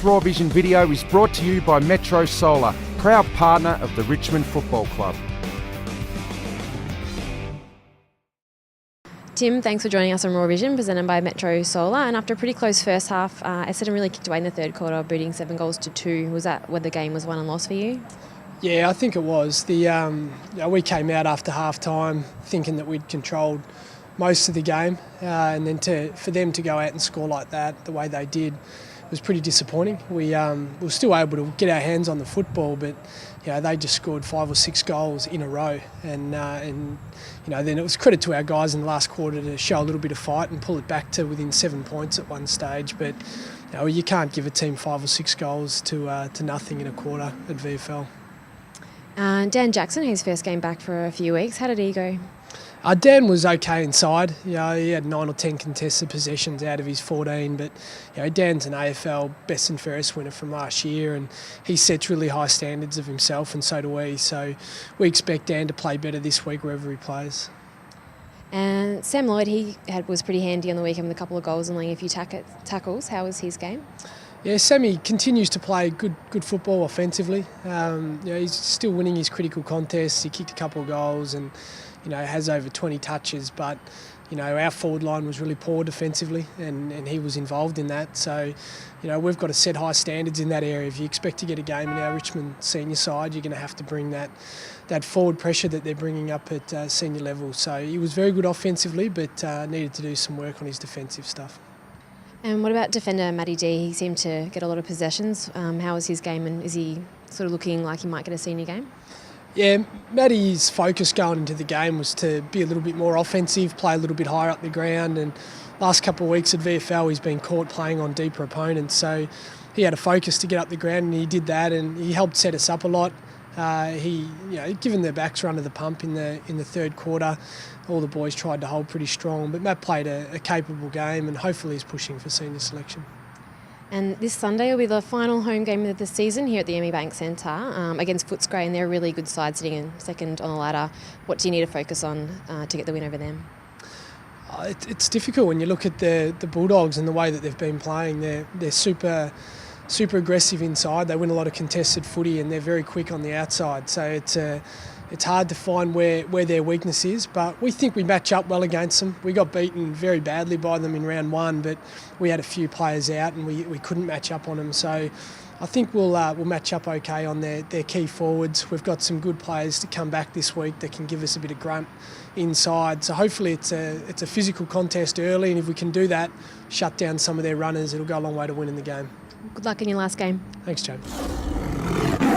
Raw Vision video is brought to you by Metro Solar, proud partner of the Richmond Football Club. Tim, thanks for joining us on Raw Vision, presented by Metro Solar. And after a pretty close first half, Essendon really kicked away in the third quarter, beating 7-2. Was that where the game was won and lost for you? Yeah, I think it was. We came out after half time thinking that we'd controlled most of the game, and then for them to go out and score like that, the way they did, was pretty disappointing. We were still able to get our hands on the football, but they just scored 5 or 6 goals in a row, and then it was credit to our guys in the last quarter to show a little bit of fight and pull it back to within 7 points at one stage. But you can't give a team 5 or 6 goals to nothing in a quarter at VFL. Dan Jackson, his first game back for a few weeks. How did he go? Dan was okay inside. He had 9 or 10 contested possessions out of his 14, but Dan's an AFL best and fairest winner from last year, and he sets really high standards of himself, and so do we. So we expect Dan to play better this week wherever he plays. And Sam Lloyd, was pretty handy on the weekend with a couple of goals and laying a few tackles. How was his game? Yeah, Sammy continues to play good football offensively. He's still winning his critical contests. He kicked a couple of goals and has over 20 touches, but our forward line was really poor defensively, and he was involved in that. So we've got to set high standards in that area. If you expect to get a game in our Richmond senior side, you're going to have to bring that forward pressure that they're bringing up at senior level. So he was very good offensively, but needed to do some work on his defensive stuff. And what about defender Matty D? He seemed to get a lot of possessions. How was his game, and is he sort of looking like he might get a senior game? Yeah, Matty's focus going into the game was to be a little bit more offensive, play a little bit higher up the ground, and last couple of weeks at VFL he's been caught playing on deeper opponents, so he had a focus to get up the ground, and he did that, and he helped set us up a lot. Given their backs run to the pump in the third quarter, all the boys tried to hold pretty strong, but Matt played a capable game, and hopefully he's pushing for senior selection. And this Sunday will be the final home game of the season here at the ME Bank Centre against Footscray, and they're a really good side sitting in second on the ladder. What do you need to focus on to get the win over them? It's difficult when you look at the Bulldogs and the way that they've been playing. They're super aggressive inside. They win a lot of contested footy, and they're very quick on the outside. So it's hard to find where their weakness is, but we think we match up well against them. We got beaten very badly by them in round 1, but we had a few players out and we couldn't match up on them. So I think we'll match up okay on their key forwards. We've got some good players to come back this week that can give us a bit of grunt inside. So hopefully it's a physical contest early, and if we can do that, shut down some of their runners, it'll go a long way to winning the game. Good luck in your last game. Thanks, James.